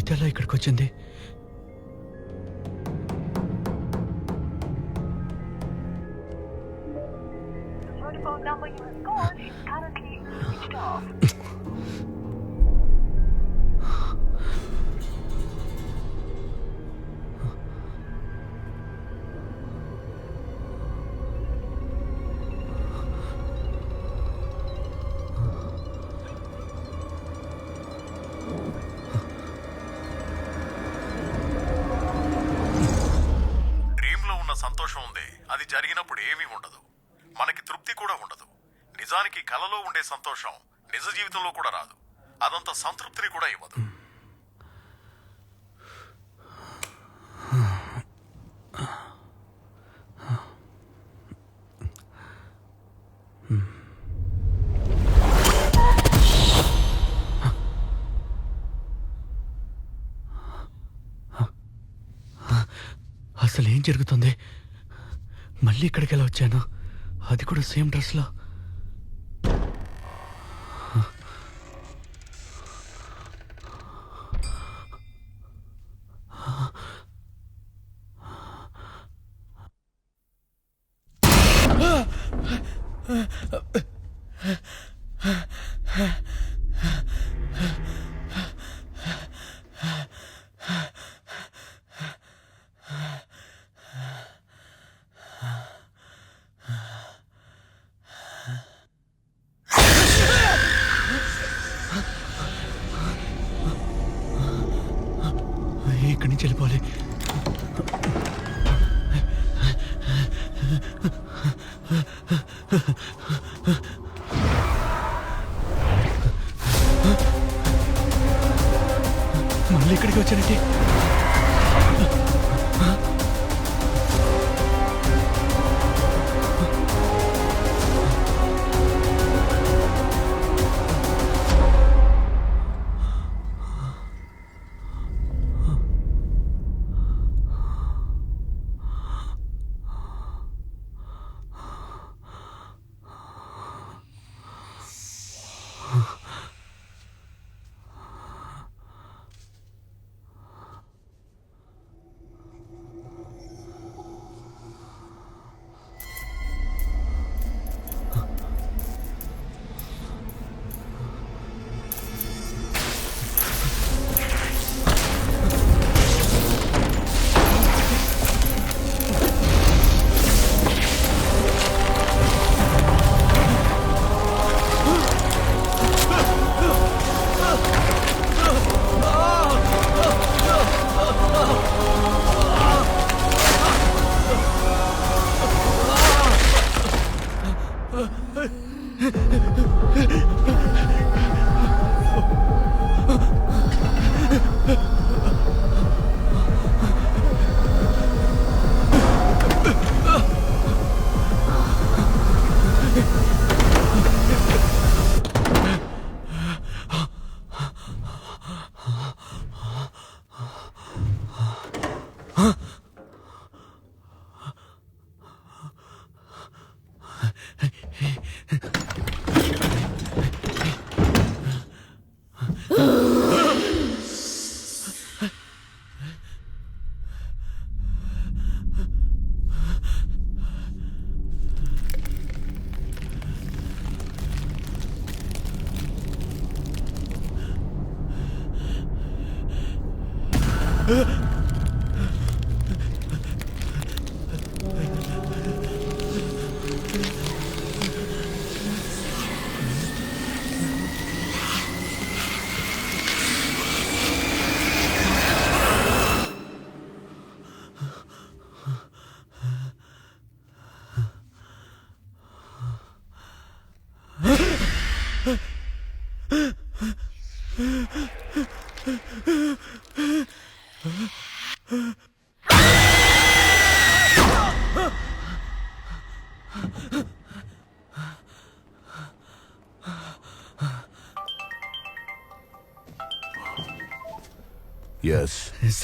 ఇదెలా ఇక్కడికి వచ్చింది? సంతోషం ఉంది, అది జరిగినప్పుడు ఏమీ ఉండదు, మనకి తృప్తి కూడా ఉండదు. నిజానికి కలలో ఉండే సంతోషం నిజ జీవితంలో కూడా రాదు, అదంత సంతృప్తిని కూడా ఇవ్వదు. అసలు ఏం జరుగుతుంది? మళ్ళీ ఇక్కడికి ఎలా వచ్చాను? అది కూడా సేమ్ డ్రెస్లో. ఇక్కడి నుంచి వెళ్ళిపోవాలి. మళ్ళీ ఇక్కడికి వచ్చానంటే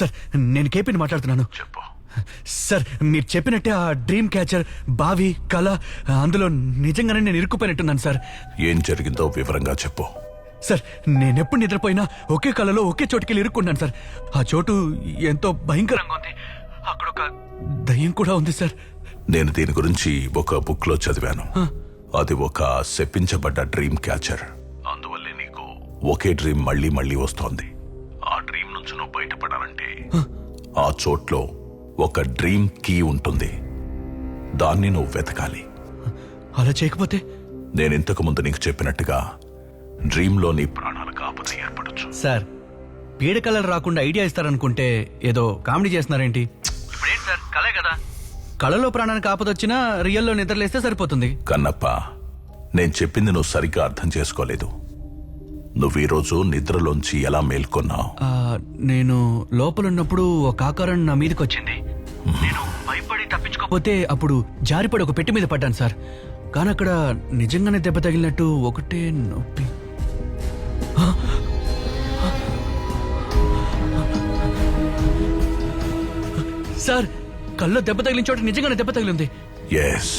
సార్, నేను కేపీని మాట్లాడుతున్నాను. చెప్పు. సార్, మీరు చెప్పినట్టే ఆ డ్రీమ్ క్యాచర్, బావి, కళ, అందులో నిజంగానే నేను ఇరుక్కుపోయినట్టున్నాను సార్. ఏం జరిగిందో వివరంగా చెప్పు. సార్ నేనెప్పుడు నిద్రపోయినా ఒకే కళలో ఒకే చోటుకెళ్ళి ఇరుక్కున్నాను సార్. ఆ చోటు ఎంతో భయంకరంగా ఉంది. అక్కడ ఒక దయ్యం కూడా ఉంది సార్. నేను దీని గురించి ఒక బుక్ లో చదివాను. అది ఒక శపించబడ్డ డ్రీమ్ క్యాచర్. అందువల్లే నీకు ఒకే డ్రీమ్ మళ్ళీ మళ్ళీ వస్తోంది. ఆ డ్రీమ్ నుంచి నువ్వు బయటపడాలంటే ఆ చోట్లో ఒక డ్రీమ్ కీ ఉంటుంది. దాన్ని నువ్వు వెతకాలి. అలా చేయకపోతే? నేను ఇంతకు ముందు నీకు చెప్పినట్టుగా డ్రీమ్ లో నీ ప్రాణాలకు ఆపద ఏర్పడచ్చు. సార్ పీడకలలు రాకుండా ఐడియా ఇస్తారనుకుంటే ఏదో కామెడీ చేస్తున్నారేంటి? ఇప్పుడేంటి సార్, కలే కదా. కళలో ప్రాణానికి ఆపదొచ్చినా రియల్లో నిద్రలేస్తే సరిపోతుంది. కన్నప్ప, నేను చెప్పింది నువ్వు సరిగ్గా అర్థం చేసుకోలేదు. నువ్వు ఈరోజు నిద్రలోంచి ఎలా మేల్కొన్నావు? నేను లోపలున్నప్పుడు ఒక ఆకారం నా మీదకి వచ్చింది. నేను భయపడి తప్పించుకోకపోతే అప్పుడు జారిపడి ఒక పెట్టి మీద పడ్డాను సార్. కానీ అక్కడ నిజంగానే దెబ్బ తగిలినట్టు ఒకటే నొప్పి. సార్ కల్లో దెబ్బ తగిలిన చోట నిజంగానే దెబ్బ తగిలింది. ఎస్,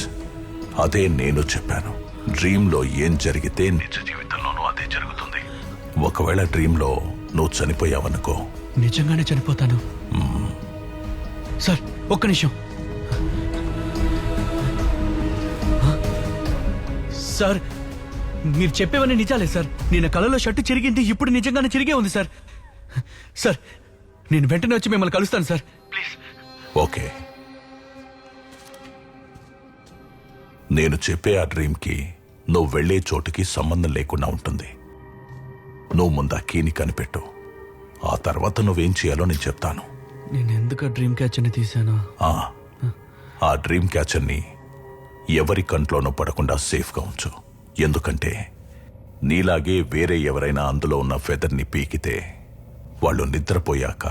అదే నేను చెప్పాను. డ్రీమ్ లో ఏం జరిగితే నిజ జీవితంలోనూ అదే జరుగుతుంది. ఒకవేళ డ్రీమ్ లో నువ్వు చనిపోయావనుకో, నిజంగానే చనిపోతాను. సార్ ఒక్క నిమిషం. సార్ మీరు చెప్పేవన్నీ నిజాలే సార్. నేను కళలో షర్టు చిరిగింది, ఇప్పుడు నిజంగానే చిరిగే ఉంది సార్. సార్ నేను వెంటనే వచ్చి మిమ్మల్ని కలుస్తాను సార్, ప్లీజ్. ఓకే. నేను చెప్పే ఆ డ్రీమ్ కి నువ్వు వెళ్లే చోటుకి సంబంధం లేకుండా ఉంటుంది. నువ్వు ముందు ఆ కీని కనిపెట్టు. ఆ తర్వాత నువ్వేం చేయాలో నేను చెప్తాను. నేను ఎందుకు డ్రీమ్ క్యాచర్ని తీశాను? ఆ డ్రీమ్ క్యాచర్ని ఎవరి కంట్లోనూ పడకుండా సేఫ్గా ఉంచు. ఎందుకంటే నీలాగే వేరే ఎవరైనా అందులో ఉన్న ఫెదర్ని పీకితే వాళ్ళు నిద్రపోయాక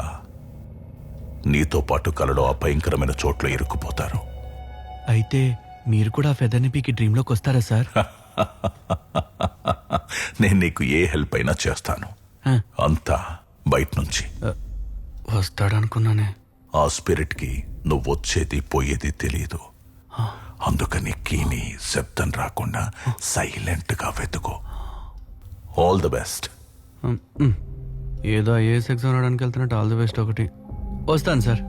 నీతో పాటు కలలో అభయంకరమైన చోట్ల ఇరుక్కుపోతారు. అయితే మీరు కూడా ఫెదర్ని పీకి డ్రీమ్లోకి వస్తారా సార్? నేను నీకు ఏ హెల్ప్ అయినా చేస్తాను. అంతా బయట నుంచి. వస్తాడనుకున్నానే. ఆ స్పిరిట్ కి నువ్వు వచ్చేది పోయేది తెలియదు. అందుకని కీని శబ్దం రాకుండా సైలెంట్ గా వెతుకో. All the best. ఏదో ఐఏఎస్ ఎగ్జామ్ రావడానికి వెళ్తున్నట్టు ఆల్ ది బెస్ట్ ఒకటి. వస్తాను సార్.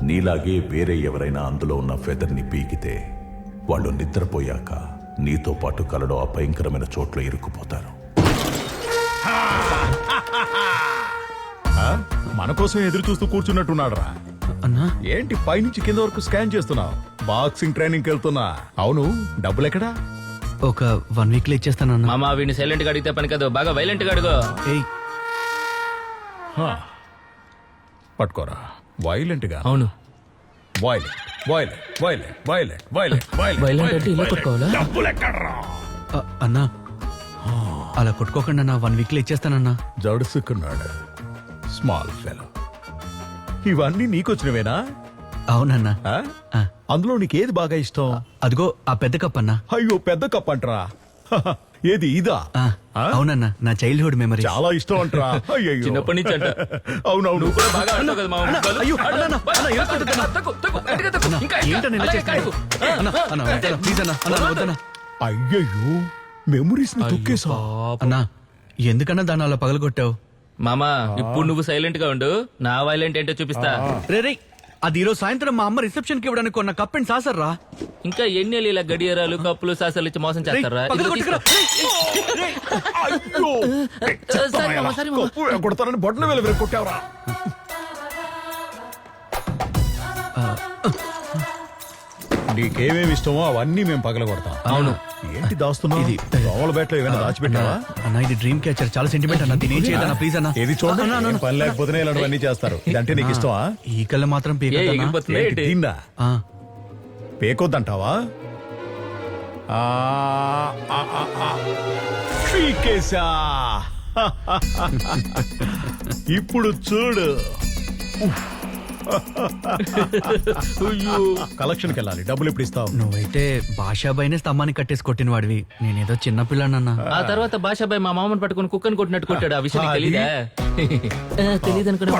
నీలాగే వేరే ఎవరైనా అందులో ఉన్న ఫెదర్ని పీకితే వాళ్ళు నిద్రపోయాక నీతో పాటు కలలో అభయంకరమైన చోట్ల ఇరుక్కుపోతారు. మన కోసం ఎదురు చూస్తూ కూర్చున్నట్టున్నాడు రా. అన్నా ఏంటి పైనుంచి కింద వరకు స్కాన్ చేస్తున్నావు? బాక్సింగ్ ట్రైనింగ్ వెళ్తున్నా. అవును, డబ్బులు ఎక్కడా? ఒక 1 వీక్ లో ఇచ్చేస్తానన్నా. మామ వీడిని సైలెంట్ గా అడిగితే పని కాదు, బాగా వైలెంట్ గా అడుగు. ఏయ్ పట్టుకోరా. వైలెంట్ గా? అవును, violent violent violent violent violent violent అంటే ఇలా కొట్టుకోవాలా? డబ్బులు ఎక్కడ్రా? అన్నా అలా కొట్టుకోకుండా నా 1 వీక్ లో ఇచ్చేస్తానన్నా. జడుసుకున్నాడు స్మాల్ ఫెలో. ఇవన్నీ నీకొచ్చినవేనా? అవునన్నా. అందులో నీకేది బాగా ఇష్టం? అదిగో ఆ పెద్ద కప్ అన్నా. అయ్యో, పెద్ద కప్ అంటరా? ఏది ఇదా? అవునన్నా, నా చైల్డ్హుడ్ మెమరీ. చాలా ఇష్టం అంటరా? అయ్యో, చిన్నప్పటి నుంచి అంట. అవునవును. బాగా ఆడతావు కదా మామ. అయ్యో, అన్నా, అన్నా, అన్నా, ఇరుక్కుంటుందన్నా. తగ్గు, తగ్గు, గట్టిగా తగ్గు. ఇంకా ఏంటన్నా ఇలా అలాగే చేస్తున్నావు? కడుగు. అన్నా, అన్నా, వద్దన్నా, ప్లీజ్ అన్నా, అన్నా, వద్దన్నా. అయ్యయ్యో, మెమరీస్ ని తొక్కేసా. అన్నా ఎందుకన్నా దాన్ని అలా పగలగొట్టావు? మామ ఇప్పుడు నువ్వు సైలెంట్ గా ఉండు, నా వైలెంట్ ఏంటో చూపిస్తా. రే అది ఈరోజు సాయంత్రం మా అమ్మ రిసెప్షన్ కి ఇవ్వడానికి కొన్న కప్ అండ్ సాసర్ రా. ఇంకా ఎన్ని ఇలా గడియారాలు కప్పులు సాసాలు ఇచ్చి మోసం చేస్తారా? కొడతారని బొట్టన వేలు కొట్టావరా? నీకేమేమి ఇష్టమో అవన్నీ మేము పగలగొడతాం. అవును. ఏంటి దాస్తున్నావు? ఇది దోమల బేట్లో ఏమైనా దాచిపెట్టావా? అన్నా ఇది డ్రీమ్ క్యాచర్, చాలా సెంటిమెంట్ అన్న. దీని ఏం చేయదన్నా ప్లీజ్ అన్నా. ఏది చూడండి, పని లేకపోతేనే ఇలాంటివన్నీ చేస్తారు. ఇదంటే నీకు ఇష్టమా? ఈ కళ్ళ మాత్రం ఎగిరిపోతుంది ఏంటి ఏంటి? దీన్నా? పేకొద్దంటావా? పీకేశా. ఇప్పుడు చూడు. కలెక్షన్కి వెళ్ళాలి. డబ్బులు ఎప్పుడు ఇస్తావు? నువ్వైతే భాషాబాయినే స్తంభాన్ని కట్టేసి కొట్టిన వాడివి, నేనేదో చిన్న పిల్లనన్నా. ఆ తర్వాత భాషాబాయ్ మా మామని పట్టుకుని కుక్కని కొట్టినట్టు కొట్టాడు. ఆ విషయం నీకు తెలీదా? తెలీదు అనుకున్నా.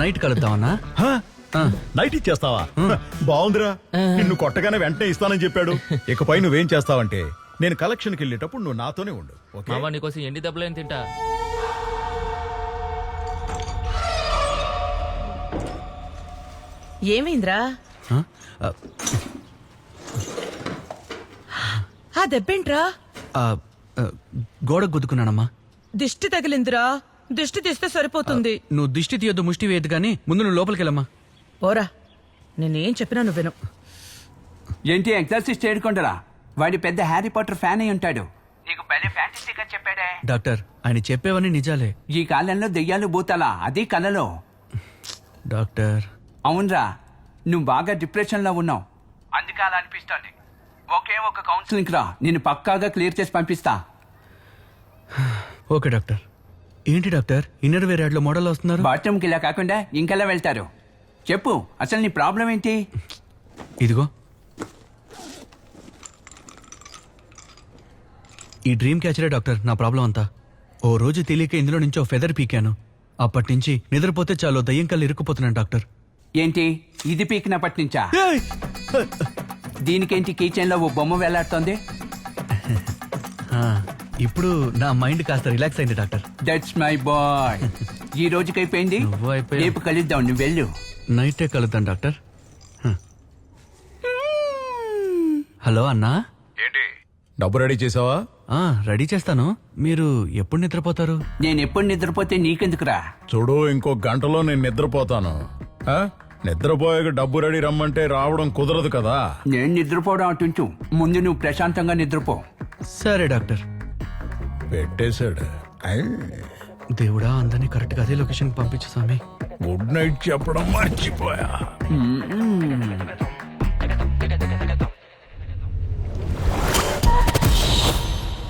నైట్ కలుద్దామన్నా. నైట్ ఇచ్చేస్తావా బాగుందిరా నిన్ను కొట్టగానే వెంటనే ఇస్తానని చెప్పాడు ఇకపై నువ్వేం చేస్తావంటే నేను కలెక్షన్కి వెళ్ళేటప్పుడు నువ్వు నాతోనే ఉండు ఓకే మావా నీకోసం ఎండి దెబ్బలేం తింటా. ఏమైందిరా? ఆ? ఆ, ఆ దెబ్బేంట్రా? ఆ, ఆ, గోడకు గుద్దుకున్నానమ్మా. దిష్టి తగిలిందిరా. దిష్టి తీస్తే సరిపోతుంది. నువ్వు దిష్టి తీయొద్దు ముష్టి వేయద్దు కానీ ముందు నువ్వు లోపలికి వెళ్ళమ్మా. పోరా, నేనేం చెప్పినా నువ్వు విను. ఏంటి ఎగ్జార్సిస్ట్ చేయకుండా వాడి పెద్ద హ్యారీ పాటర్ ఫ్యాన్ అయి ఉంటాడు. నీకు భలే ఫ్యాంటసీగా చెప్పాడే. డాక్టర్ ఆయన చెప్పేవన్నీ నిజాలే. ఈ కాలంలో దెయ్యాలు భూతాలా, అది కలలో. డాక్టర్ అవునరా, నువ్వు బాగా డిప్రెషన్ లో ఉన్నావు, అందుకే అలా అనిపిస్తోంది. ఒకే ఒక కౌన్సిలింగ్ రా, నేను పక్కాగా క్లియర్ చేసి పంపిస్తా. Okay doctor. ఏంటి డాక్టర్ ఇన్నర్ వేర్ యాడ్లో మోడల్ వస్తున్నారు? బాత్రూమ్కి ఇలా కాకుండా ఇంకెలా వెళ్తారు? చెప్పు, అసలు నీ ప్రాబ్లం ఏంటి? ఇదిగో ఈ డ్రీమ్ క్యాచరే డాక్టర్ నా ప్రాబ్లం అంతా. ఓ రోజు తెలియక ఇందులో నుంచి ఓ ఫెదర్ పీకాను. అప్పటి నుంచి నిద్రపోతే చాలు దయ్యం కళ్ళు ఇరుక్కుపోతున్నాను డాక్టర్. ఏంటి ఇది పీకినప్పటి నుంచా? దీనికేంటి కిచెన్ లో ఓ బొమ్మ వేలాడుతోంది? ఆ, ఇప్పుడు నా మైండ్ కాస్త రిలాక్స్ అయింది డాక్టర్. That's my boy. ఈ రోజుకి అయిపోయింది, నువ్వు అయిపోయావు. రేపు కలుద్దాం, నువ్వు వెళ్ళు. నైటే కలుద్దాం డాక్టర్. హలో అన్నా. డబ్బు రెడీ చేసావా? ఆ, రెడీ చేస్తాను. మీరు ఎప్పుడు నిద్రపోతారు? నేను ఎప్పుడు నిద్రపోతే నీకెందుకురా? చూడు ఇంకో గంటలో నేను నిద్రపోతాను. ఆ? నిద్రపోయాక డబ్బు రెడీ రమ్మంటే రావడం కుదరదు కదా. నేను నిద్రపోవడం అటుంచు, ముందు నువ్వు ప్రశాంతంగా నిద్రపో. సరే డాక్టర్. పెట్టేశాడు. ఐ, దేవుడా అందరినీ కరెక్ట్గా అదే లొకేషన్ పంపించు స్వామి. గుడ్ నైట్ చెప్పడం మర్చిపోయా.